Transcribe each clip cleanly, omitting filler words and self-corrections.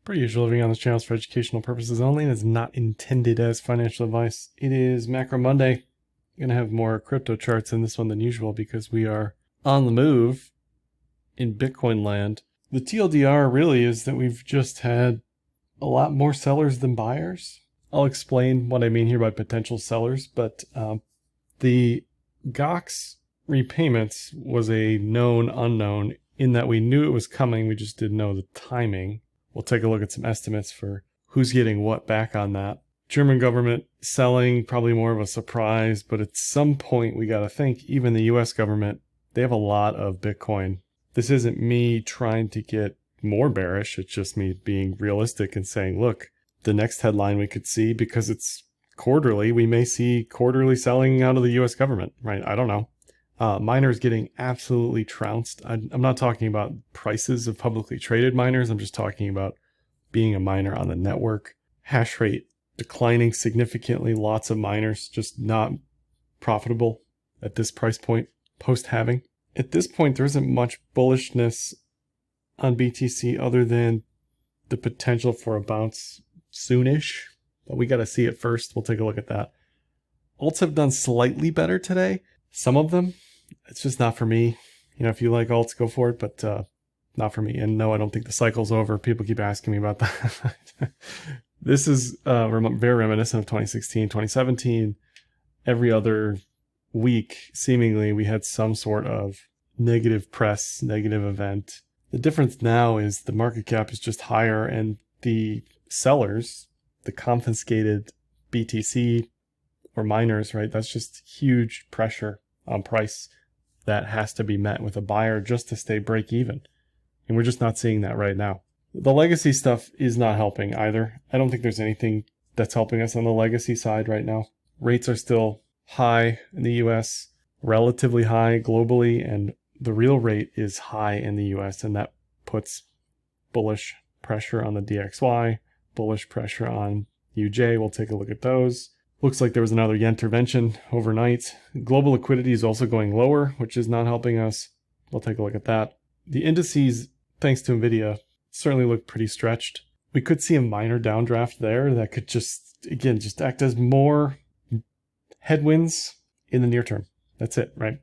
Per usual, living on this channel is for educational purposes only and is not intended as financial advice. It is Macro Monday. I'm going to have more crypto charts in this one than usual because we are on the move in Bitcoin land. The TLDR really is that we've just had a lot more sellers than buyers. I'll explain what I mean here by potential sellers, but the GOX repayments was a known unknown in that we knew it was coming, we just didn't know the timing. We'll take a look at some estimates for who's getting what back on that. German government selling, probably more of a surprise, but at some point we got to think, even the US government, they have a lot of Bitcoin. This isn't me trying to get more bearish, it's just me being realistic and saying, look, the next headline we could see, because it's quarterly, we may see quarterly selling out of the US government, right? I don't know. Miners getting absolutely trounced. I'm not talking about prices of publicly traded miners. I'm just talking about being a miner on the network. Hash rate declining significantly. Lots of miners just not profitable at this price point post-halving. At this point, there isn't much bullishness on BTC other than the potential for a bounce soonish, but we got to see it first. We'll take a look at that. Alts have done slightly better today. Some of them, it's just not for me. You know, if you like alts, go for it, but not for me. And no, I don't think the cycle's over. People keep asking me about that. This is very reminiscent of 2016, 2017. Every other week, seemingly, we had some sort of negative press, negative event. The difference now is the market cap is just higher, and the sellers, the confiscated BTC or miners, right? That's just huge pressure on price that has to be met with a buyer just to stay break even. And we're just not seeing that right now. The legacy stuff is not helping either. I don't think there's anything that's helping us on the legacy side right now. Rates are still high in the US, relatively high globally, and the real rate is high in the US, and that puts bullish pressure on the DXY, bullish pressure on UJ. We'll take a look at those. Looks like there was another yen intervention overnight. Global liquidity is also going lower, which is not helping us. We'll take a look at that. The indices, thanks to NVIDIA, certainly look pretty stretched. We could see a minor downdraft there that could just act as more headwinds in the near term. That's it, right?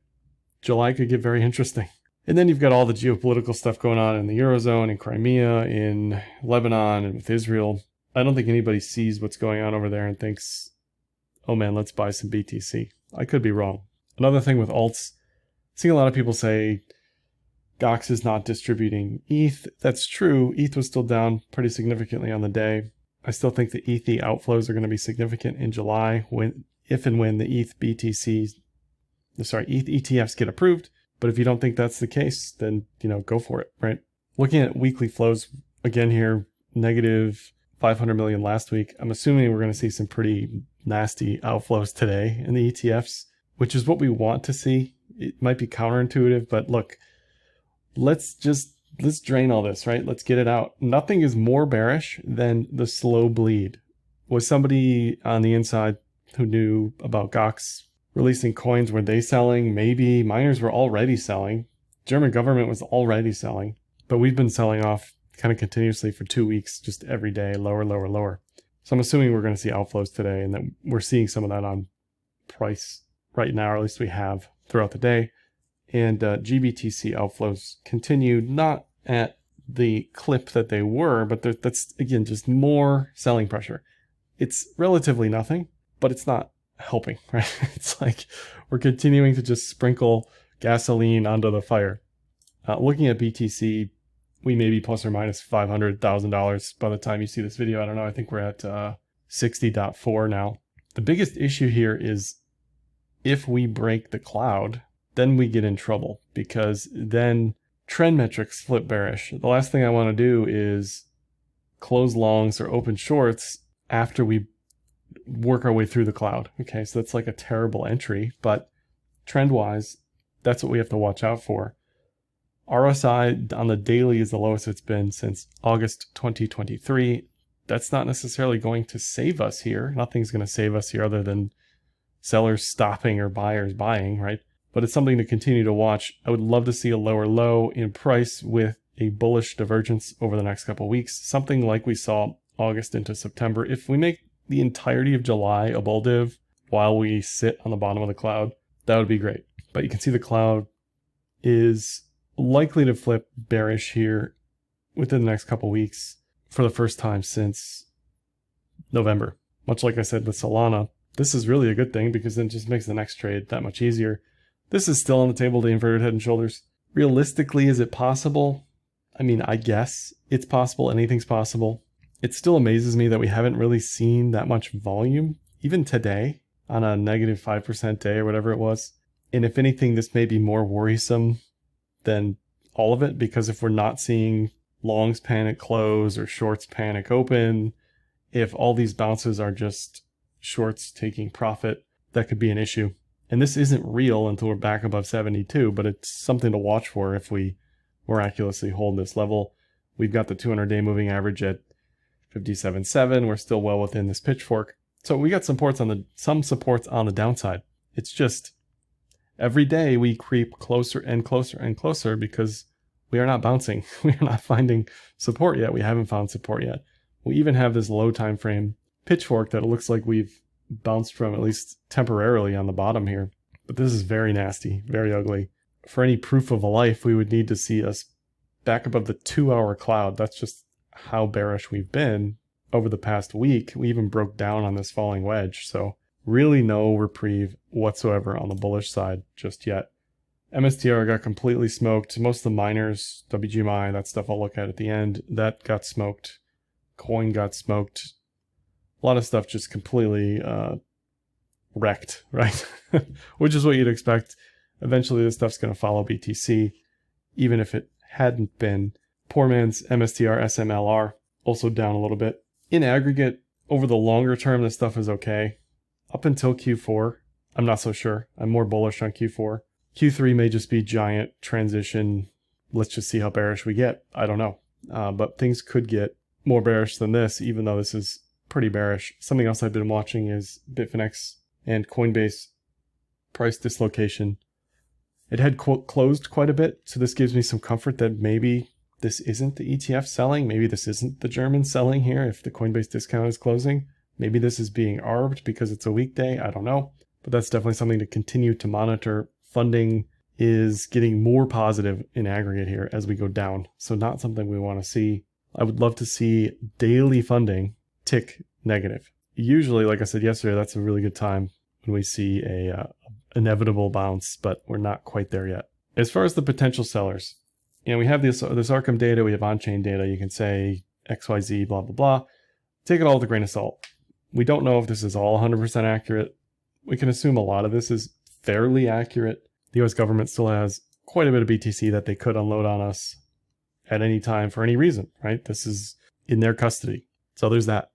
July could get very interesting. And then you've got all the geopolitical stuff going on in the Eurozone, in Crimea, in Lebanon, and with Israel. I don't think anybody sees what's going on over there and thinks, oh man, let's buy some BTC. I could be wrong. Another thing with alts, seeing a lot of people say GOX is not distributing ETH. That's true. ETH was still down pretty significantly on the day. I still think the ETH outflows are going to be significant in July if and when the ETH ETFs get approved. But if you don't think that's the case, then, go for it, right? Looking at weekly flows again here, negative 500 million last week. I'm assuming we're going to see some pretty nasty outflows today in the ETFs, which is what we want to see. It might be counterintuitive, but look, let's drain all this, right? Let's get it out. Nothing is more bearish than the slow bleed. Was somebody on the inside who knew about GOX releasing coins? Were they selling? Maybe. Miners were already selling. German government was already selling, but we've been selling off kind of continuously for 2 weeks, just every day, lower, lower, lower. So I'm assuming we're going to see outflows today and that we're seeing some of that on price right now, or at least we have throughout the day. And GBTC outflows continued, not at the clip that they were, but that's, again, just more selling pressure. It's relatively nothing, but it's not helping, right? It's like we're continuing to just sprinkle gasoline onto the fire. Looking at BTC, we may be plus or minus $500,000 by the time you see this video. I don't know. I think we're at 60.4 now. The biggest issue here is if we break the cloud, then we get in trouble because then trend metrics flip bearish. The last thing I want to do is close longs or open shorts after we work our way through the cloud. Okay, so that's like a terrible entry, but trend-wise, that's what we have to watch out for. RSI on the daily is the lowest it's been since August 2023. That's not necessarily going to save us here. Nothing's going to save us here other than sellers stopping or buyers buying, right? But it's something to continue to watch. I would love to see a lower low in price with a bullish divergence over the next couple of weeks, something like we saw August into September. If we make the entirety of July a bull div while we sit on the bottom of the cloud, that would be great. But you can see the cloud is likely to flip bearish here within the next couple of weeks for the first time since November. Much like I said with Solana, this is really a good thing because then it just makes the next trade that much easier. This is still on the table, the inverted head and shoulders. Realistically, is it possible? I mean, I guess it's possible. Anything's possible. It still amazes me that we haven't really seen that much volume, even today, on a negative 5% day or whatever it was. And if anything, this may be more worrisome than all of it, because if we're not seeing longs panic close or shorts panic open, if all these bounces are just shorts taking profit, that could be an issue. And this isn't real until we're back above 72, but it's something to watch for if we miraculously hold this level. We've got the 200-day moving average at 57.7. We're still well within this pitchfork. So we got some supports on the downside. It's just every day we creep closer and closer and closer because we are not bouncing. We are not finding support yet. We haven't found support yet. We even have this low time frame pitchfork that it looks like we've bounced from, at least temporarily, on the bottom here. But this is very nasty, very ugly. For any proof of a life, we would need to see us back above the 2-hour cloud. That's just how bearish we've been over the past week. We even broke down on this falling wedge. So really no reprieve whatsoever on the bullish side just yet. MSTR got completely smoked. Most of the miners, WGMI, that stuff I'll look at the end, that got smoked. Coin got smoked. A lot of stuff just completely wrecked, right? Which is what you'd expect. Eventually this stuff's going to follow BTC, even if it hadn't been. Poor man's MSTR, SMLR, also down a little bit. In aggregate, over the longer term, this stuff is okay. Up until Q4, I'm not so sure. I'm more bullish on Q4. Q3 may just be giant transition. Let's just see how bearish we get. I don't know. But things could get more bearish than this, even though this is pretty bearish. Something else I've been watching is Bitfinex and Coinbase price dislocation. It had closed quite a bit, so this gives me some comfort that maybe this isn't the ETF selling. Maybe this isn't the German selling here if the Coinbase discount is closing. Maybe this is being arbed because it's a weekday. I don't know. But that's definitely something to continue to monitor. Funding is getting more positive in aggregate here as we go down. So not something we want to see. I would love to see daily funding tick negative. Usually, like I said yesterday, that's a really good time when we see a inevitable bounce, but we're not quite there yet. As far as the potential sellers, we have this Arkham data, we have on-chain data. You can say XYZ, blah, blah, blah. Take it all with a grain of salt. We don't know if this is all 100% accurate. We can assume a lot of this is fairly accurate. The US government still has quite a bit of BTC that they could unload on us at any time for any reason, right? This is in their custody. So there's that.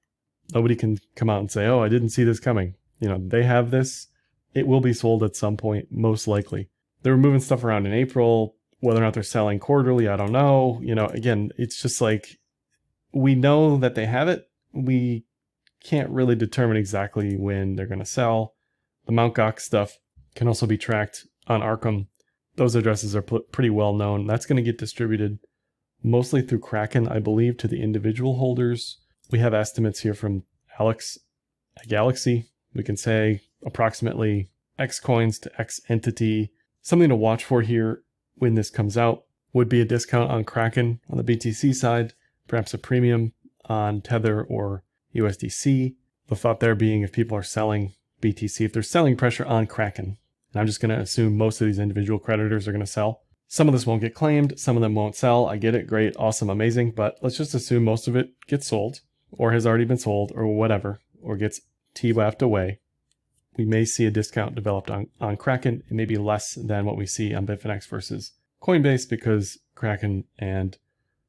Nobody can come out and say, oh, I didn't see this coming. They have this. It will be sold at some point, most likely. They were moving stuff around in April. Whether or not they're selling quarterly, I don't know. Again, it's just like, we know that they have it. We can't really determine exactly when they're going to sell. The Mt. Gox stuff can also be tracked on Arkham. Those addresses are pretty well known. That's going to get distributed mostly through Kraken, I believe, to the individual holders. We have estimates here from Alex at Galaxy. We can say approximately X coins to X entity. Something to watch for here when this comes out would be a discount on Kraken on the BTC side, perhaps a premium on Tether or USDC. The thought there being if people are selling BTC, if there's selling pressure on Kraken, and I'm just going to assume most of these individual creditors are going to sell. Some of this won't get claimed, some of them won't sell. I get it, great, awesome, amazing, but let's just assume most of it gets sold or has already been sold or whatever, or gets TWAP'd away. We may see a discount developed on Kraken. It may be less than what we see on Bitfinex versus Coinbase because Kraken and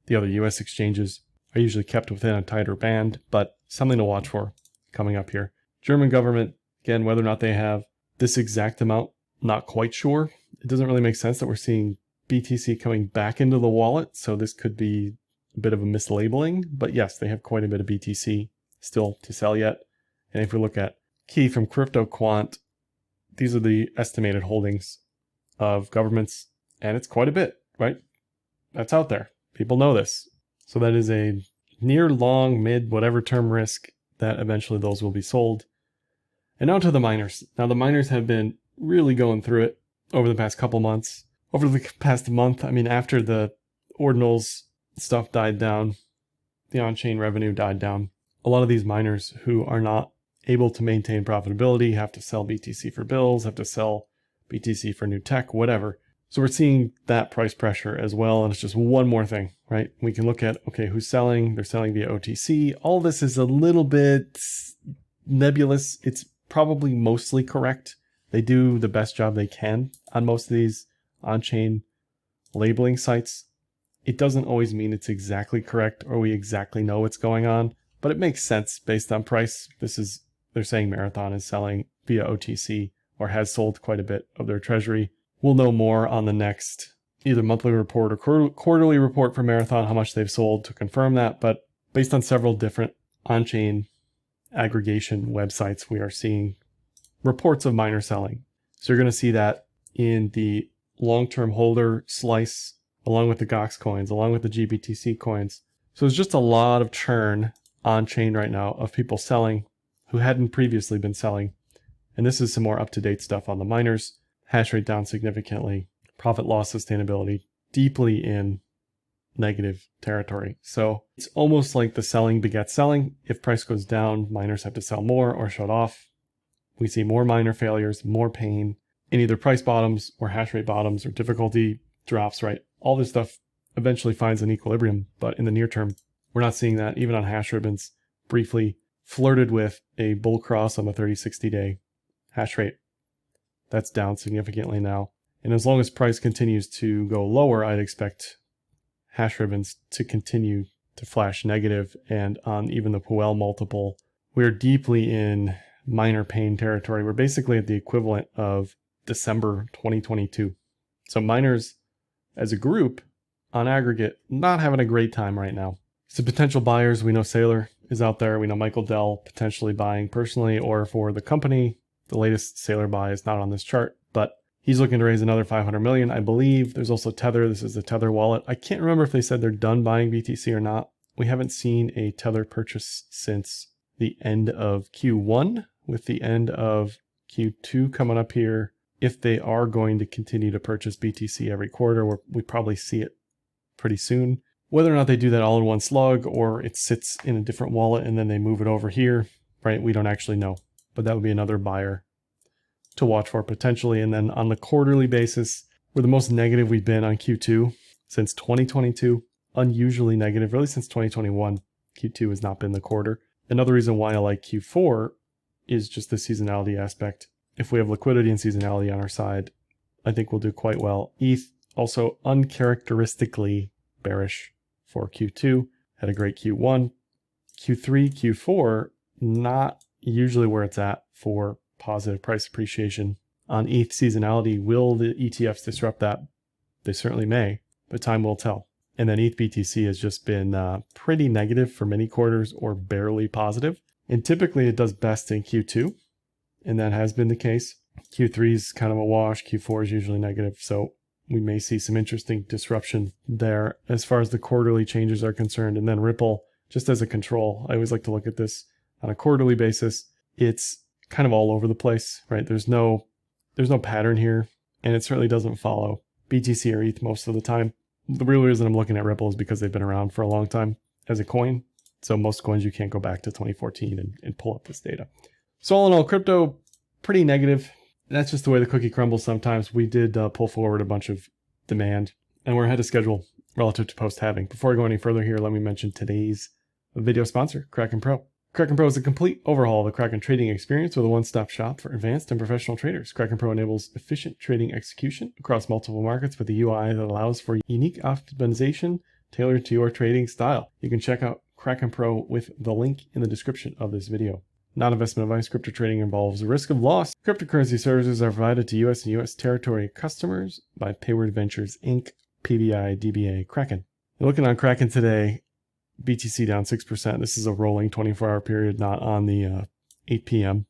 the other US exchanges are usually kept within a tighter band, but something to watch for coming up here. German government, again, whether or not they have this exact amount, not quite sure. It doesn't really make sense that we're seeing BTC coming back into the wallet, so this could be a bit of a mislabeling, but yes, they have quite a bit of BTC still to sell yet. And if we look at Key from Crypto Quant, these are the estimated holdings of governments, and it's quite a bit, right? That's out there. People know this. So that is a near, long, mid, whatever term risk that eventually those will be sold. And now to the miners. Now the miners have been really going through it over the past couple months. Over the past month, I mean, after the ordinals stuff died down, the on-chain revenue died down, a lot of these miners who are not able to maintain profitability have to sell BTC for bills, have to sell BTC for new tech, whatever. So we're seeing that price pressure as well. And it's just one more thing, right? We can look at, okay, who's selling? They're selling via OTC. All this is a little bit nebulous. It's probably mostly correct. They do the best job they can on most of these on-chain labeling sites. It doesn't always mean it's exactly correct or we exactly know what's going on, but it makes sense based on price. They're saying Marathon is selling via OTC or has sold quite a bit of their treasury. We'll know more on the next either monthly report or quarterly report for Marathon, how much they've sold to confirm that. But based on several different on-chain aggregation websites, we are seeing reports of miner selling. So you're going to see that in the long-term holder slice, along with the GOX coins, along with the GBTC coins. So there's just a lot of churn on-chain right now of people selling who hadn't previously been selling. And this is some more up-to-date stuff on the miners. Hash rate down significantly. Profit loss sustainability deeply in negative territory. So it's almost like the selling begets selling. If price goes down, miners have to sell more or shut off. We see more miner failures, more pain in either price bottoms or hash rate bottoms or difficulty drops, right? All this stuff eventually finds an equilibrium, but in the near term, we're not seeing that. Even on hash ribbons, briefly flirted with a bull cross on the 30-60 day hash rate. That's down significantly now. And as long as price continues to go lower, I'd expect hash ribbons to continue to flash negative. And on even the Puel multiple, we're deeply in miner pain territory. We're basically at the equivalent of December 2022. So miners as a group on aggregate, not having a great time right now. So potential buyers, we know Saylor is out there. We know Michael Dell potentially buying personally or for the company. The latest Saylor buy is not on this chart, but he's looking to raise another 500 million. I believe there's also Tether. This is the Tether wallet. I can't remember if they said they're done buying BTC or not. We haven't seen a Tether purchase since the end of Q1, with the end of Q2 coming up here. If they are going to continue to purchase BTC every quarter, we probably see it pretty soon. Whether or not they do that all in one slug or it sits in a different wallet and then they move it over here, right? We don't actually know, but that would be another buyer to watch for potentially. And then on the quarterly basis, we're the most negative we've been on Q2 since 2022, unusually negative, really since 2021. Q2 has not been the quarter. Another reason why I like Q4 is just the seasonality aspect. If we have liquidity and seasonality on our side, I think we'll do quite well. ETH also uncharacteristically bearish for Q2, had a great Q1. Q3, Q4, not usually where it's at for positive price appreciation. On ETH seasonality, will the ETFs disrupt that? They certainly may, but time will tell. And then ETH BTC has just been pretty negative for many quarters or barely positive. And typically it does best in Q2, and that has been the case. Q3 is kind of a wash. Q4 is usually negative. So we may see some interesting disruption there as far as the quarterly changes are concerned. And then Ripple, just as a control, I always like to look at this on a quarterly basis. It's kind of all over the place, right? There's no pattern here, and it certainly doesn't follow BTC or ETH most of the time. The real reason I'm looking at Ripple is because they've been around for a long time as a coin. So most coins, you can't go back to 2014 and pull up this data. So all in all, crypto, pretty negative. That's just the way the cookie crumbles sometimes. We did pull forward a bunch of demand, and we're ahead of schedule relative to post-halving. Before I go any further here, let me mention today's video sponsor, Kraken Pro. Kraken Pro is a complete overhaul of the Kraken trading experience with a one-stop shop for advanced and professional traders. Kraken Pro enables efficient trading execution across multiple markets with a UI that allows for unique optimization tailored to your trading style. You can check out Kraken Pro with the link in the description of this video. Non-investment advice. Crypto trading involves the risk of loss. Cryptocurrency services are provided to U.S. and U.S. territory customers by Payward Ventures, Inc., PBI, DBA, Kraken. You're looking on Kraken today, BTC down 6%. This is a rolling 24-hour period, not on the 8 p.m.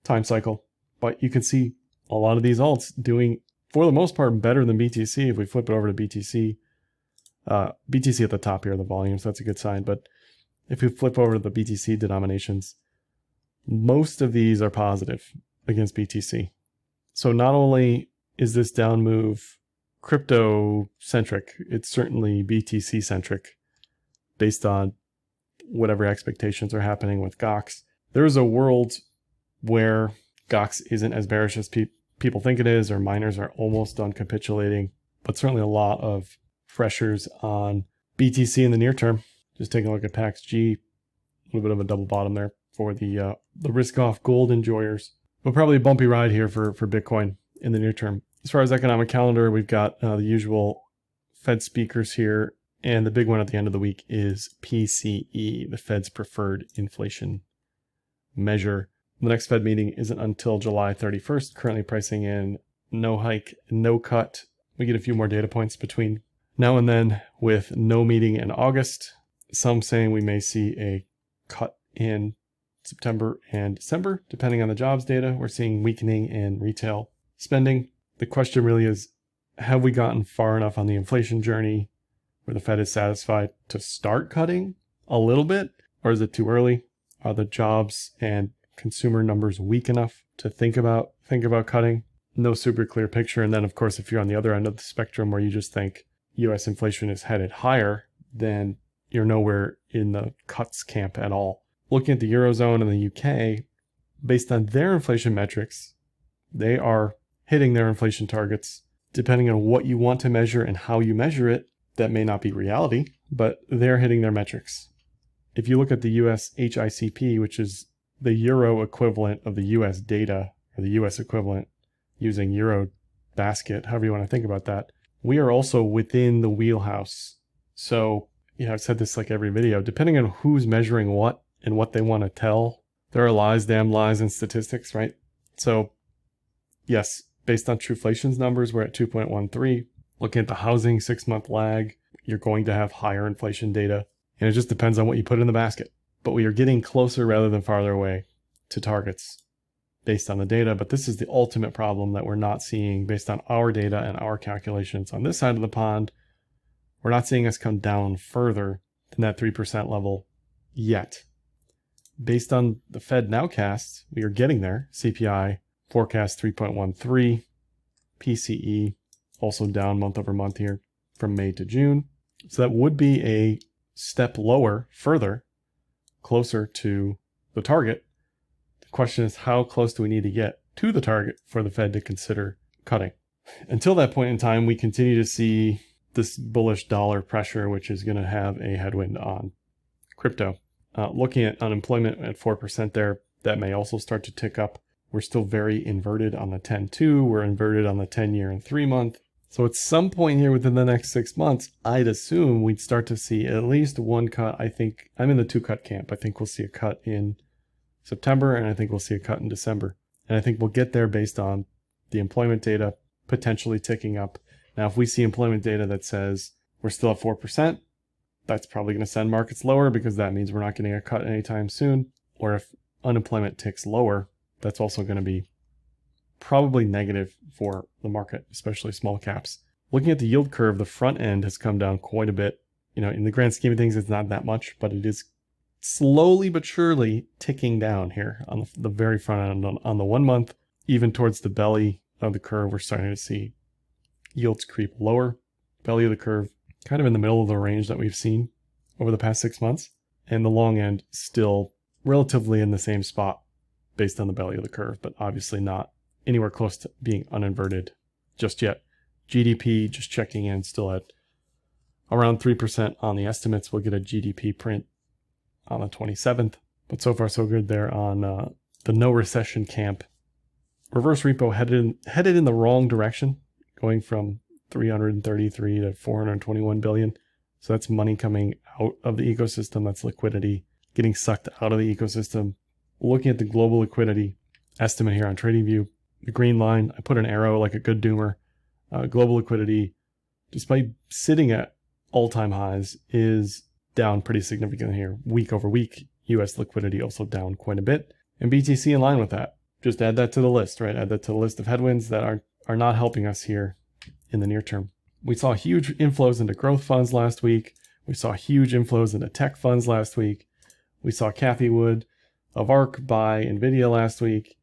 time cycle. But you can see a lot of these alts doing, for the most part, better than BTC. If we flip it over to BTC, BTC at the top here, the volume, so that's a good sign. But if we flip over to the BTC denominations, most of these are positive against BTC. So not only is this down move crypto centric, it's certainly BTC centric based on whatever expectations are happening with GOX. There is a world where GOX isn't as bearish as people think it is, or miners are almost done capitulating, but certainly a lot of pressures on BTC in the near term. Just taking a look at PAXG, a little bit of a double bottom there for the risk off gold enjoyers, but probably a bumpy ride here for Bitcoin in the near term. As far as economic calendar, we've got the usual Fed speakers here, and the big one at the end of the week is PCE, the Fed's preferred inflation measure. The next Fed meeting isn't until July 31st, currently pricing in no hike, no cut. We get a few more data points between now and then with no meeting in August. Some saying we may see a cut in September and December, depending on the jobs data. We're seeing weakening in retail spending. The question really is, have we gotten far enough on the inflation journey where the Fed is satisfied to start cutting a little bit, or is it too early? Are the jobs and consumer numbers weak enough to think about cutting? No super clear picture. And then, of course, if you're on the other end of the spectrum where you just think US inflation is headed higher, then you're nowhere in the cuts camp at all. Looking at the Eurozone and the UK, based on their inflation metrics, they are hitting their inflation targets. Depending on what you want to measure and how you measure it, that may not be reality, but they're hitting their metrics. If you look at the US HICP, which is the Euro equivalent of the US data, or the US equivalent using Euro basket, however you want to think about that, we are also within the wheelhouse. So, I've said this like every video, depending on who's measuring what and what they want to tell, there are lies, damn lies, and statistics, right? So, yes, based on Truflation's numbers, we're at 2.13. Looking at the housing 6-month lag, you're going to have higher inflation data. And it just depends on what you put in the basket. But we are getting closer rather than farther away to targets based on the data. But this is the ultimate problem that we're not seeing based on our data and our calculations. On this side of the pond, we're not seeing us come down further than that 3% level yet. Based on the Fed nowcast, we are getting there. CPI forecast 3.13, PCE also down month over month here from May to June. So that would be a step lower, further, closer to the target. The question is, how close do we need to get to the target for the Fed to consider cutting? Until that point in time, we continue to see this bullish dollar pressure, which is going to have a headwind on crypto. Looking at unemployment at 4% there, that may also start to tick up. We're still very inverted on the 10-2. We're inverted on the 10-year and 3-month. So at some point here within the next 6 months, I'd assume we'd start to see at least one cut. I think I'm in the 2-cut camp. I think we'll see a cut in September, and I think we'll see a cut in December. And I think we'll get there based on the employment data potentially ticking up. Now, if we see employment data that says we're still at 4%, that's probably going to send markets lower because that means we're not getting a cut anytime soon. Or if unemployment ticks lower, that's also going to be probably negative for the market, especially small caps. Looking at the yield curve, the front end has come down quite a bit. In the grand scheme of things, it's not that much, but it is slowly but surely ticking down here on the very front end on the 1 month. Even towards the belly of the curve, we're starting to see yields creep lower. Belly of the curve, kind of in the middle of the range that we've seen over the past 6 months. And the long end still relatively in the same spot based on the belly of the curve, but obviously not anywhere close to being uninverted just yet. GDP, just checking in, still at around 3% on the estimates. We'll get a GDP print on the 27th, but so far so good there on the no recession camp. Reverse repo headed in the wrong direction, going from 333 to 421 billion. So that's money coming out of the ecosystem. That's liquidity getting sucked out of the ecosystem. Looking at the global liquidity estimate here on TradingView, the green line, I put an arrow like a good doomer. Global liquidity, despite sitting at all-time highs, is down pretty significantly here. Week over week, US liquidity also down quite a bit. And BTC in line with that. Just add that to the list, right? Add that to the list of headwinds that are not helping us here in the near term. We saw huge inflows into growth funds last week. We saw huge inflows into tech funds last week. We saw Cathie Wood of ARK buy NVIDIA last week.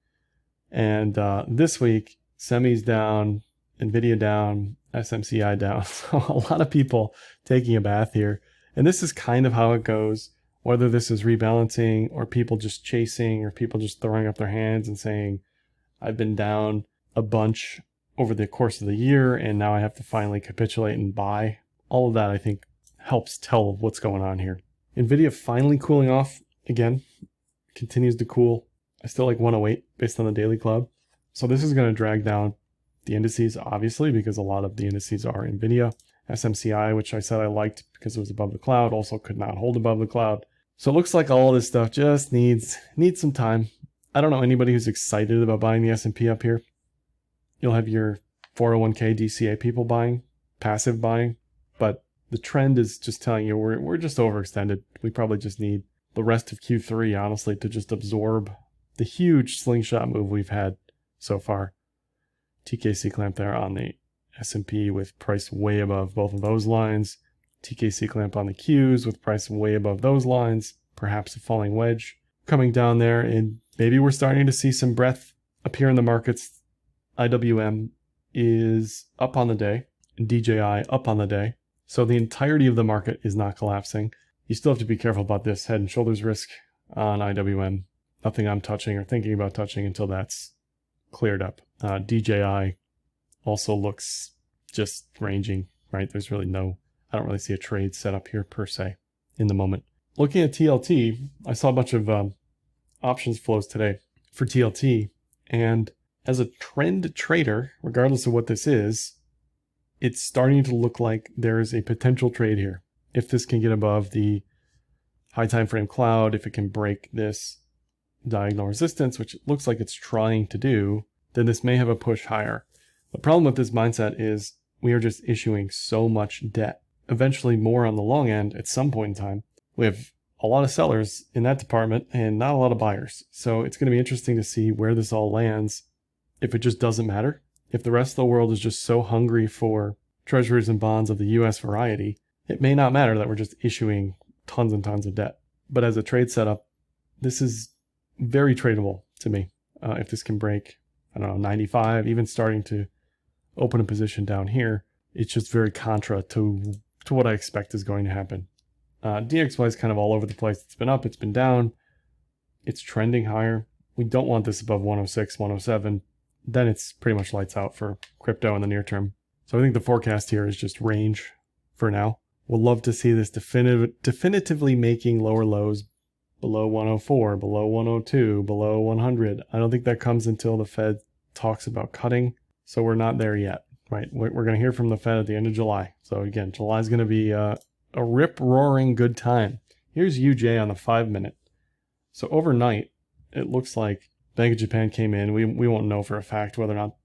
And this week, semis down, NVIDIA down, SMCI down. So a lot of people taking a bath here. And this is kind of how it goes, whether this is rebalancing or people just chasing or people just throwing up their hands and saying, I've been down a bunch over the course of the year and now I have to finally capitulate and buy. All of that, I think, helps tell what's going on here. NVIDIA finally cooling off again, continues to cool. I still like 108 based on the daily club. So this is going to drag down the indices, obviously, because a lot of the indices are NVIDIA. SMCI, which I said I liked because it was above the cloud, also could not hold above the cloud. So it looks like all this stuff just needs some time. I don't know anybody who's excited about buying the S&P up here. You'll have your 401k DCA people buying, passive buying, but the trend is just telling you we're just overextended. We probably just need the rest of Q3, honestly, to just absorb the huge slingshot move we've had so far. TKC clamp there on the S&P with price way above both of those lines. TKC clamp on the Qs with price way above those lines. Perhaps a falling wedge coming down there, and maybe we're starting to see some breadth appear in the markets. IWM is up on the day, and DJI up on the day. So the entirety of the market is not collapsing. You still have to be careful about this head and shoulders risk on IWM. Nothing I'm touching or thinking about touching until that's cleared up. DJI also looks just ranging, right? There's really I don't really see a trade set up here per se in the moment. Looking at TLT, I saw a bunch of options flows today for TLT. And as a trend trader, regardless of what this is, it's starting to look like there is a potential trade here. If this can get above the high time frame cloud, if it can break this diagonal resistance, which it looks like it's trying to do, then this may have a push higher. The problem with this mindset is we are just issuing so much debt. Eventually more on the long end at some point in time. We have a lot of sellers in that department and not a lot of buyers. So it's going to be interesting to see where this all lands. If it just doesn't matter, if the rest of the world is just so hungry for treasuries and bonds of the US variety, it may not matter that we're just issuing tons and tons of debt. But as a trade setup, this is very tradable to me. If this can break, 95, even starting to open a position down here, it's just very contra to what I expect is going to happen. DXY is kind of all over the place. It's been up, it's been down, it's trending higher. We don't want this above 106, 107. Then it's pretty much lights out for crypto in the near term. So I think the forecast here is just range for now. We'll love to see this definitively making lower lows below 104, below 102, below 100. I don't think that comes until the Fed talks about cutting. So we're not there yet, right? We're going to hear from the Fed at the end of July. So again, July is going to be a rip-roaring good time. Here's UJ on the 5-minute. So overnight, it looks like Bank of Japan came in. We won't know for a fact whether or not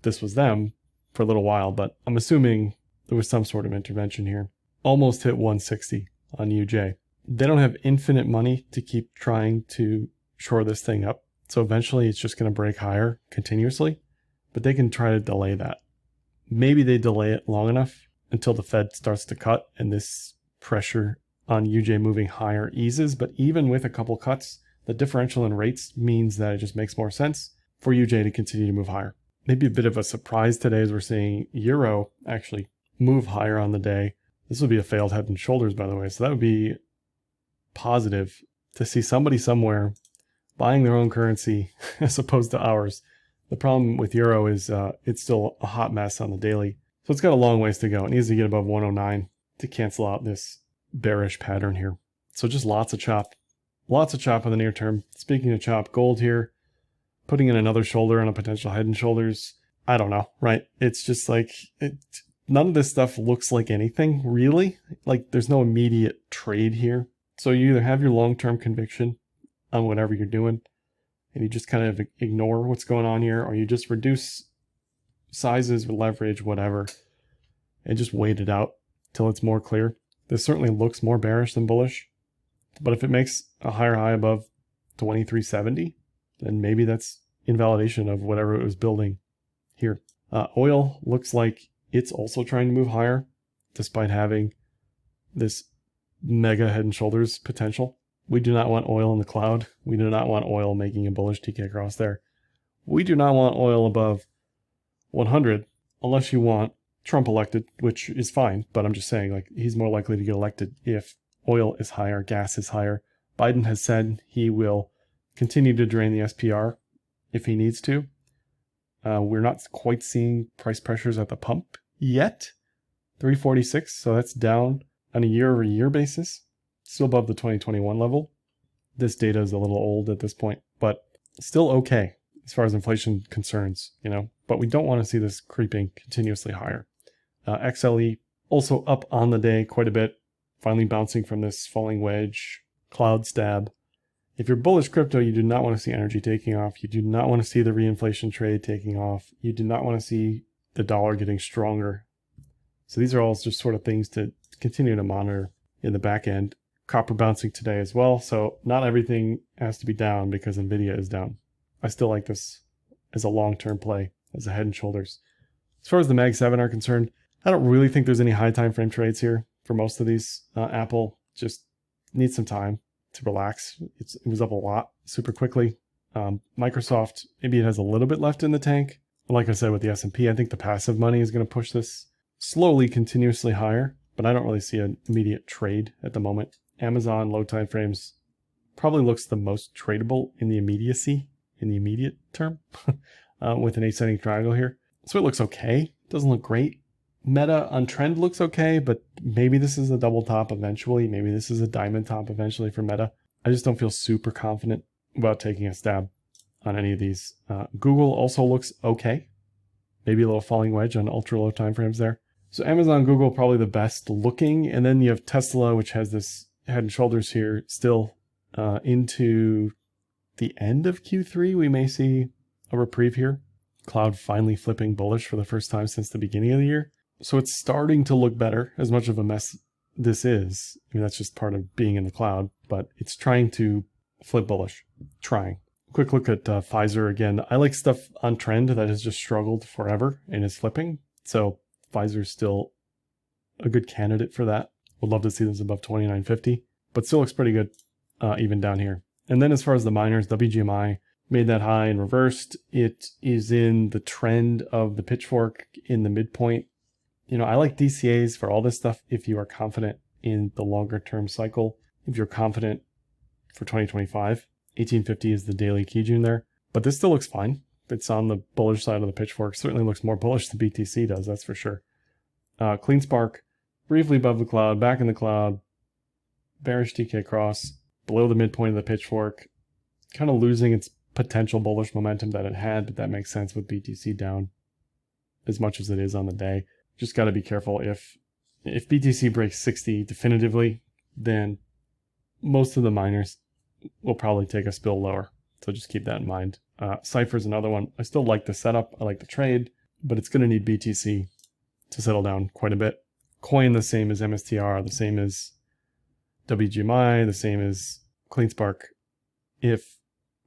this was them for a little while, but I'm assuming there was some sort of intervention here. Almost hit 160 on UJ. They don't have infinite money to keep trying to shore this thing up. So eventually it's just going to break higher continuously, but they can try to delay that. Maybe they delay it long enough until the Fed starts to cut and this pressure on UJ moving higher eases. But even with a couple cuts, the differential in rates means that it just makes more sense for UJ to continue to move higher. Maybe a bit of a surprise today as we're seeing Euro actually move higher on the day. This would be a failed head and shoulders, by the way. So that would be positive to see somebody somewhere buying their own currency as opposed to ours. The problem with Euro is it's still a hot mess on the daily. So it's got a long ways to go. It needs to get above 109 to cancel out this bearish pattern here. So just lots of chop. Lots of chop in the near term. Speaking of chop, gold here, putting in another shoulder on a potential head and shoulders. I don't know, right? It's just like, none of this stuff looks like anything, really. Like there's no immediate trade here. So you either have your long-term conviction on whatever you're doing, and you just kind of ignore what's going on here, or you just reduce sizes with leverage, whatever, and just wait it out till it's more clear. This certainly looks more bearish than bullish, but if it makes a higher high above 2370, then maybe that's invalidation of whatever it was building here. Oil looks like it's also trying to move higher despite having this mega head and shoulders potential. We do not want oil in the cloud. We do not want oil making a bullish TK cross there. We do not want oil above 100 unless you want Trump elected, which is fine. But I'm just saying, like, he's more likely to get elected if oil is higher, gas is higher. Biden has said he will continue to drain the SPR if he needs to. We're not quite seeing price pressures at the pump yet. 346, so that's down on a year-over-year basis. Still above the 2021 level. This data is a little old at this point, but still okay as far as inflation concerns, you know. But we don't want to see this creeping continuously higher. XLE also up on the day quite a bit, finally bouncing from this falling wedge, cloud stab. If you're bullish crypto, you do not want to see energy taking off. You do not want to see the reinflation trade taking off. You do not want to see the dollar getting stronger. So these are all just sort of things to continue to monitor in the back end. Copper bouncing today as well. So not everything has to be down because Nvidia is down. I still like this as a long-term play, as a head and shoulders. As far as the Mag7 are concerned, I don't really think there's any high time frame trades here for most of these. Apple just needs some time to relax. It was up a lot super quickly. Microsoft, maybe it has a little bit left in the tank. Like I said with the S&P, I think the passive money is going to push this slowly, continuously higher, but I don't really see an immediate trade at the moment. Amazon, low time frames, probably looks the most tradable in the immediacy, in the immediate term, with an ascending triangle here. So it looks okay. Doesn't look great. Meta on trend looks okay, but maybe this is a double top eventually. Maybe this is a diamond top eventually for Meta. I just don't feel super confident about taking a stab on any of these. Google also looks okay. Maybe a little falling wedge on ultra low timeframes there. So Amazon, Google, probably the best looking. And then you have Tesla, which has this head and shoulders here still into the end of Q3. We may see a reprieve here. Cloud finally flipping bullish for the first time since the beginning of the year. So it's starting to look better, as much of a mess this is. I mean, that's just part of being in the cloud, but it's trying to flip bullish. Trying. Quick look at Pfizer again. I like stuff on trend that has just struggled forever and is flipping. So Pfizer's still a good candidate for that. Would love to see this above 29.50, but still looks pretty good even down here. And then as far as the miners, WGMI made that high and reversed. It is in the trend of the pitchfork in the midpoint. You know, I like DCAs for all this stuff if you are confident in the longer term cycle. If you're confident for 2025, 1850 is the daily Kijun there. But this still looks fine. It's on the bullish side of the pitchfork. Certainly looks more bullish than BTC does, that's for sure. CleanSpark, briefly above the cloud, back in the cloud. Bearish TK cross, below the midpoint of the pitchfork. Kind of losing its potential bullish momentum that it had, but that makes sense with BTC down as much as it is on the day. Just got to be careful. If BTC breaks 60 definitively, then most of the miners will probably take a spill lower. So just keep that in mind. Cypher's another one. I still like the setup. I like the trade, but it's going to need BTC to settle down quite a bit. Coin the same as MSTR, the same as WGMI, the same as CleanSpark. If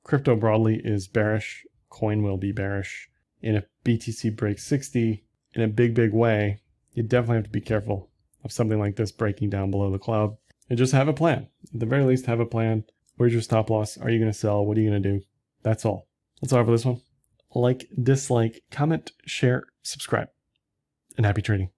crypto broadly is bearish, coin will be bearish. And if BTC breaks 60 in a big, big way, you definitely have to be careful of something like this breaking down below the cloud. And just have a plan. At the very least, have a plan. Where's your stop loss? Are you going to sell? What are you going to do? That's all. That's all for this one. Like, dislike, comment, share, subscribe, and happy trading.